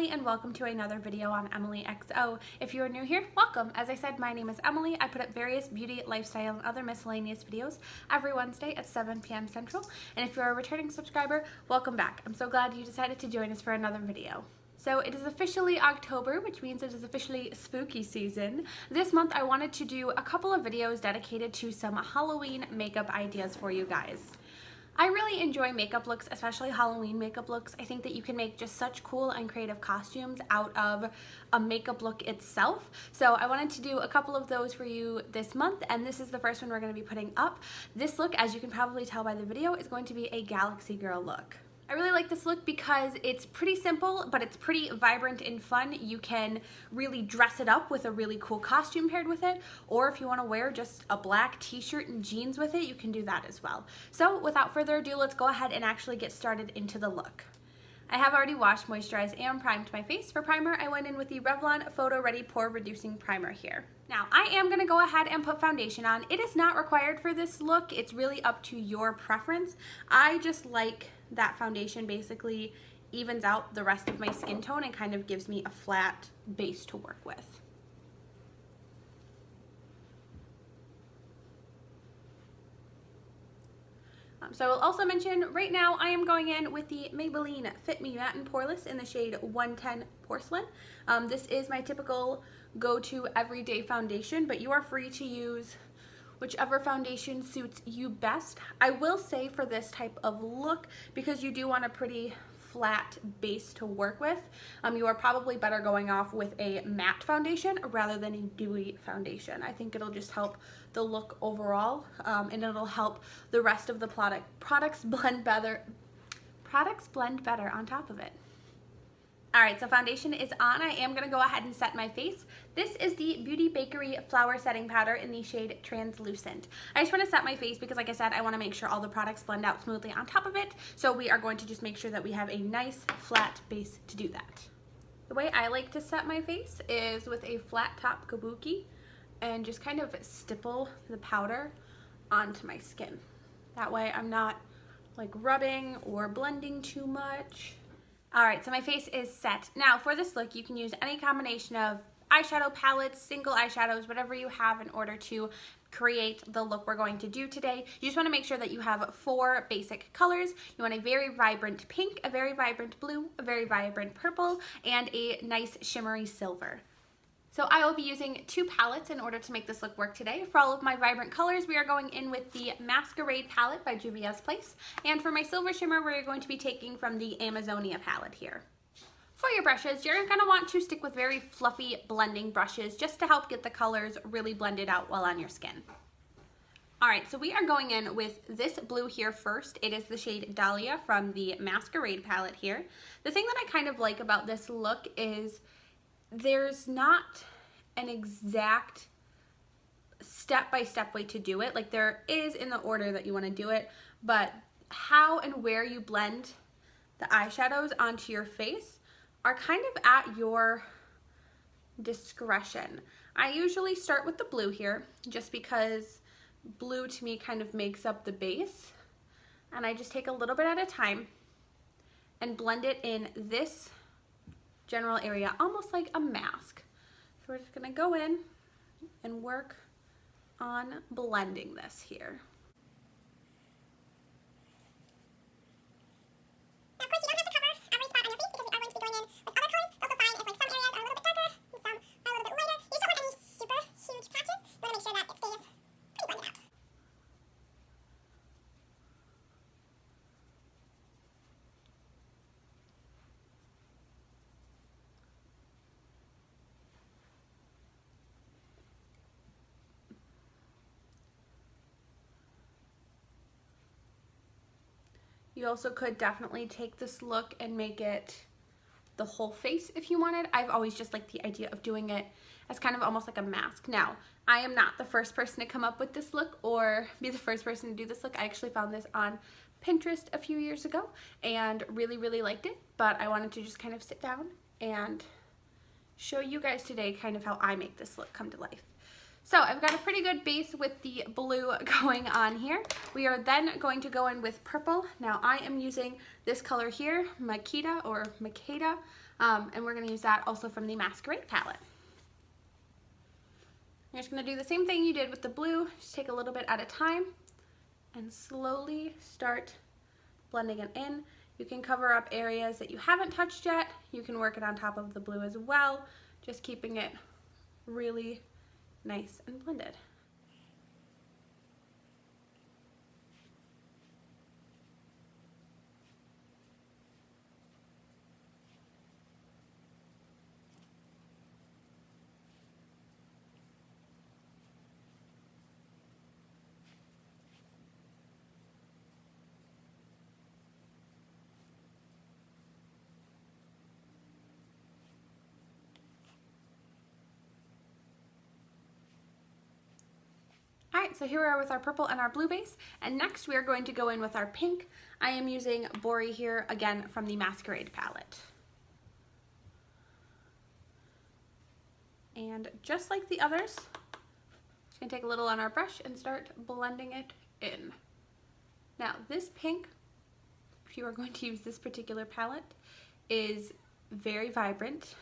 Emily and welcome to another video on Emily XO. If you are new here, welcome. As I said, my name is Emily. I put up various beauty, lifestyle, and other miscellaneous videos every Wednesday at 7 p.m. Central. And if you're a returning subscriber, welcome back. I'm so glad you decided to join us for another video. So it is officially October, which means it is officially spooky season. This month I wanted to do a couple of videos dedicated to some Halloween makeup ideas for you guys. I really enjoy makeup looks, especially Halloween makeup looks. I think that you can make just such cool and creative costumes out of a makeup look itself. So I wanted to do a couple of those for you this month, and this is the first one we're going to be putting up. This look, as you can probably tell by the video, is going to be a Galaxy Girl look. I really like this look because it's pretty simple, but it's pretty vibrant and fun. You can really dress it up with a really cool costume paired with it, or if you want to wear just a black t-shirt and jeans with it, you can do that as well. So without further ado, let's go ahead and actually get started into the look. I have already washed, moisturized, and primed my face. For primer, I went in with the Revlon Photo Ready Pore Reducing Primer here. Now, I am going to go ahead and put foundation on. It is not required for this look. It's really up to your preference. I just like that foundation basically evens out the rest of my skin tone and kind of gives me a flat base to work with. So I will also mention right now I am going in with the Maybelline Fit Me Matte and Poreless in the shade 110 Porcelain. This is my typical go-to everyday foundation, but you are free to use whichever foundation suits you best. I will say for this type of look, because you do want a pretty flat base to work with, you are probably better going off with a matte foundation rather than a dewy foundation. I think it'll just help the look overall, and it'll help the rest of the products blend better on top of it. Alright, so foundation is on. I am going to go ahead and set my face. This is the Beauty Bakerie Flower Setting Powder in the shade Translucent. I just want to set my face because, like I said, I want to make sure all the products blend out smoothly on top of it. So we are going to just make sure that we have a nice flat base to do that. The way I like to set my face is with a flat top kabuki and just kind of stipple the powder onto my skin. That way I'm not like rubbing or blending too much. Alright, so my face is set. Now for this look, you can use any combination of eyeshadow palettes, single eyeshadows, whatever you have in order to create the look we're going to do today. You just want to make sure that you have 4 basic colors. You want a very vibrant pink, a very vibrant blue, a very vibrant purple, and a nice shimmery silver. So I will be using 2 palettes in order to make this look work today. For all of my vibrant colors, we are going in with the Masquerade palette by Juvia's Place. And for my silver shimmer, we're going to be taking from the Amazonia palette here. For your brushes, you're going to want to stick with very fluffy blending brushes just to help get the colors really blended out well on your skin. Alright, so we are going in with this blue here first. It is the shade Dahlia from the Masquerade palette here. The thing that I kind of like about this look is there's not an exact step-by-step way to do it. Like there is in the order that you want to do it, but how and where you blend the eyeshadows onto your face are kind of at your discretion. I usually start with the blue here just because blue to me kind of makes up the base, and I just take a little bit at a time and blend it in this general area, almost like a mask. So we're just gonna go in and work on blending this here. Now, of course, you don't have to cover every spot on your face because we are going to be going in with other colors. It's also fine if like some areas are a little bit darker and some are a little bit lighter. You just don't want any super huge patches. You want to make sure that it stays pretty blended out. You also could definitely take this look and make it the whole face if you wanted. I've always just liked the idea of doing it as kind of almost like a mask. Now, I am not the first person to come up with this look or be the first person to do this look. I actually found this on Pinterest a few years ago and really liked it, but I wanted to just kind of sit down and show you guys today kind of how I make this look come to life. So I've got a pretty good base with the blue going on here. We are then going to go in with purple. Now I am using this color here, Makeda or Makeda. And we're going to use that also from the Masquerade palette. You're just going to do the same thing you did with the blue, just take a little bit at a time and slowly start blending it in. You can cover up areas that you haven't touched yet. You can work it on top of the blue as well, just keeping it really nice and blended. Alright, so here we are with our purple and our blue base, and next we are going to go in with our pink. I am using Bakerie here, again from the Masquerade palette. And just like the others, just going to take a little on our brush and start blending it in. Now this pink, if you are going to use this particular palette, is very vibrant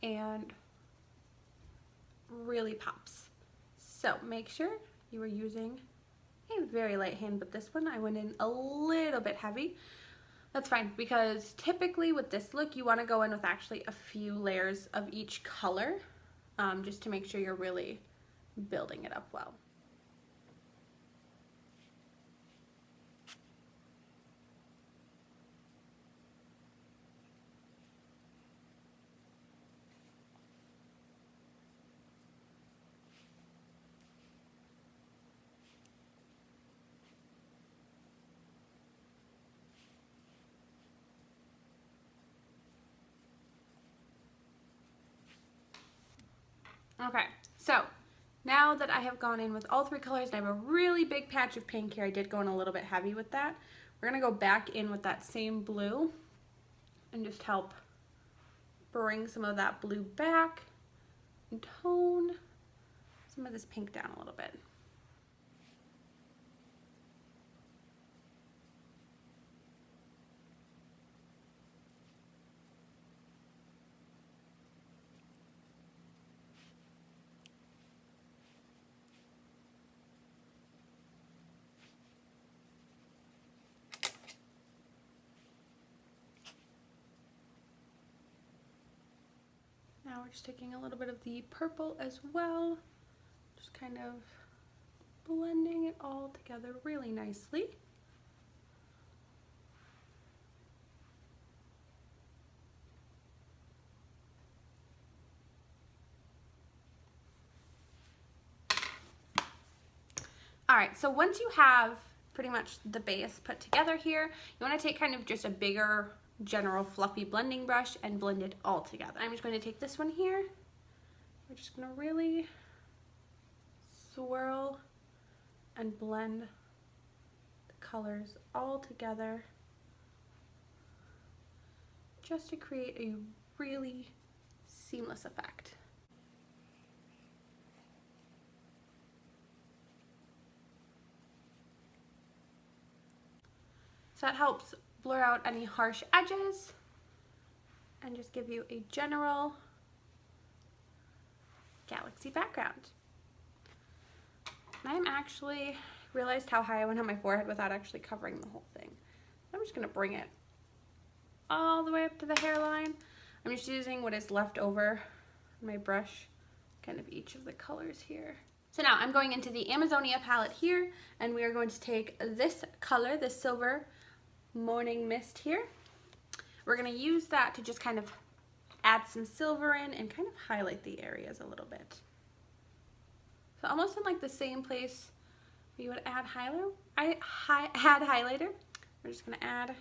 and really pops. So make sure you are using a very light hand, but this one I went in a little bit heavy. That's fine, because typically with this look you want to go in with actually a few layers of each color, just to make sure you're really building it up well. Okay, so now that I have gone in with all three colors and I have a really big patch of pink here, I did go in a little bit heavy with that. We're going to go back in with that same blue and just help bring some of that blue back and tone some of this pink down a little bit. Now we're just taking a little bit of the purple as well, just kind of blending it all together really nicely. Alright, so once you have pretty much the base put together here, you want to take kind of just a bigger general fluffy blending brush and blend it all together. I'm just going to take this one here. We're just going to really swirl and blend the colors all together just to create a really seamless effect. So that helps blur out any harsh edges and just give you a general galaxy background. And I'm actually realized how high I went on my forehead without actually covering the whole thing. I'm just going to bring it all the way up to the hairline. I'm just using what is left over on my brush, kind of each of the colors here. So now I'm going into the Amazonia palette here, and we are going to take this color, this silver Morning Mist here. We're going to use that to just kind of add some silver in and kind of highlight the areas a little bit. So almost in like the same place where you would add highlighter, we're just going to add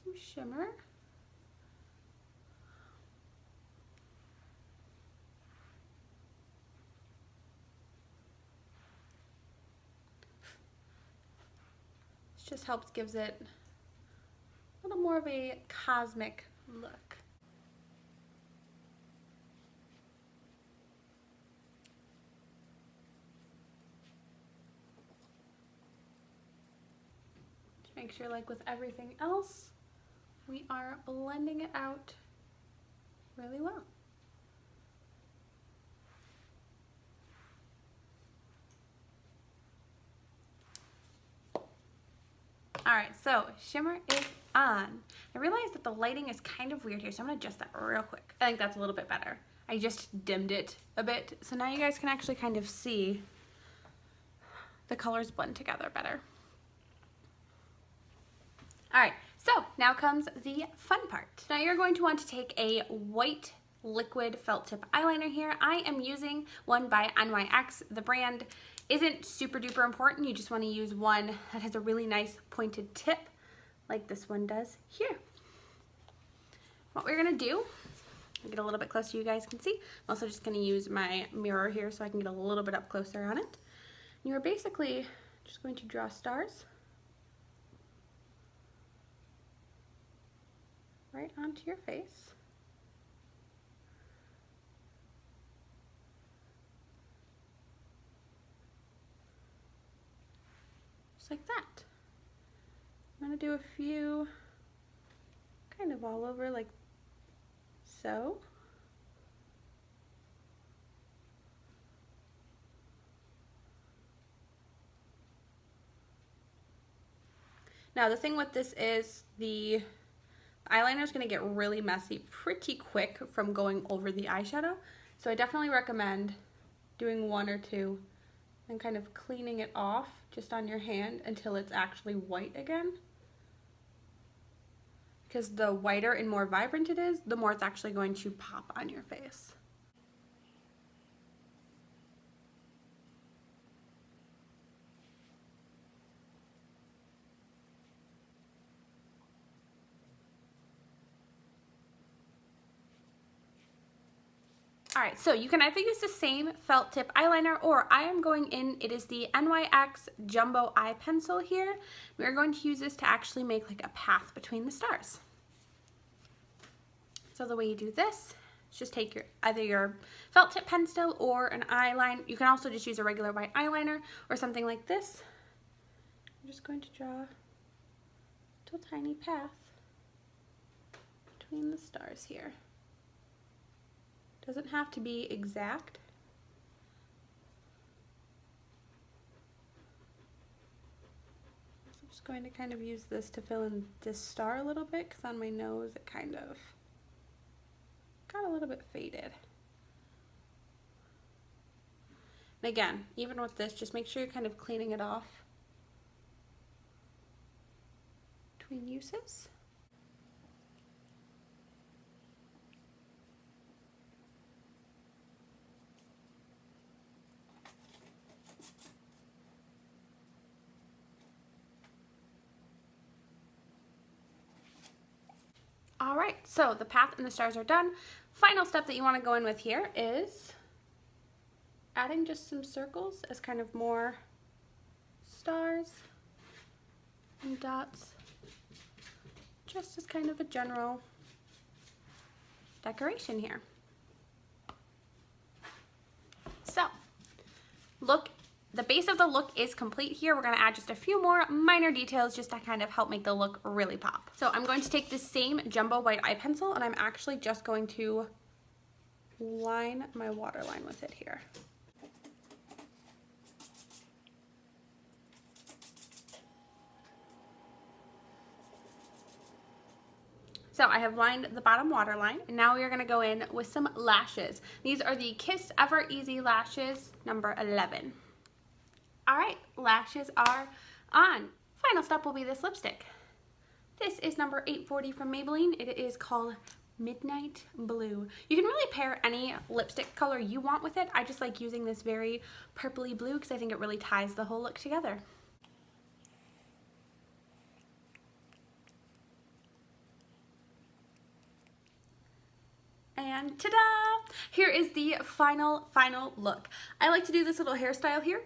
some shimmer. This just helps, gives it a little more of a cosmic look. Just make sure, like with everything else, we are blending it out really well. Alright, so shimmer is on. I realize that the lighting is kind of weird here, so I'm going to adjust that real quick. I think that's a little bit better. I just dimmed it a bit, so now you guys can actually kind of see the colors blend together better. Alright, so now comes the fun part. Now you're going to want to take a white liquid felt tip eyeliner here. I am using one by NYX. The brand isn't super duper important. You just want to use one that has a really nice pointed tip like this one does here. What we're going to do, I'll get a little bit closer so you guys can see. I'm also just going to use my mirror here so I can get a little bit up closer on it. You're basically just going to draw stars right onto your face. Just like that. I'm going to do a few kind of all over like so. Now the thing with this is the eyeliner is going to get really messy pretty quick from going over the eyeshadow. So I definitely recommend doing one or two and kind of cleaning it off just on your hand until it's actually white again. Because the whiter and more vibrant it is, the more it's actually going to pop on your face. Alright, so you can either use the same felt tip eyeliner or I am going in, it is the NYX Jumbo Eye Pencil here. We're going to use this to actually make like a path between the stars. So the way you do this is just take either your felt tip pencil or an eyeliner. You can also just use a regular white eyeliner or something like this. I'm just going to draw a little tiny path between the stars here. Doesn't have to be exact. So I'm just going to kind of use this to fill in this star a little bit because on my nose it kind of got a little bit faded. And again, even with this, just make sure you're kind of cleaning it off between uses. Alright, so the path and the stars are done. Final step that you want to go in with here is adding just some circles as kind of more stars and dots, just as kind of a general decoration here. So, the base of the look is complete here. We're going to add just a few more minor details just to kind of help make the look really pop. So I'm going to take the same jumbo white eye pencil and I'm actually just going to line my waterline with it here. So I have lined the bottom waterline, and now we are going to go in with some lashes. These are the Kiss Ever Easy lashes, number 11. Alright, lashes are on. Final step will be this lipstick. This is number 840 from Maybelline. It is called Midnight Blue. You can really pair any lipstick color you want with it. I just like using this very purpley blue because I think it really ties the whole look together. And ta-da! Here is the final look. I like to do this little hairstyle here.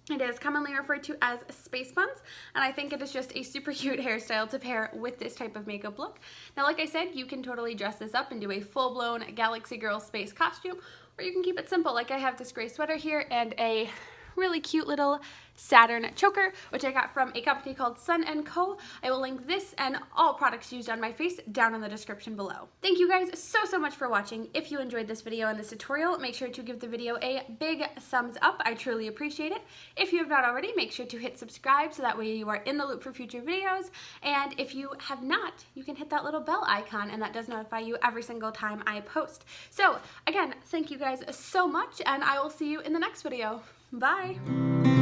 It is commonly referred to as space buns, and I think it is just a super cute hairstyle to pair with this type of makeup look. Now, like I said, you can totally dress this up and do a full-blown Galaxy Girl space costume, or you can keep it simple, like I have this gray sweater here and a really cute little Saturn choker, which I got from a company called Sun & Co. I will link this and all products used on my face down in the description below. Thank you guys so much for watching. If you enjoyed this video and this tutorial, make sure to give the video a big thumbs up. I truly appreciate it. If you have not already, make sure to hit subscribe so that way you are in the loop for future videos. And if you have not, you can hit that little bell icon and that does notify you every single time I post. So again, thank you guys so much and I will see you in the next video. Bye!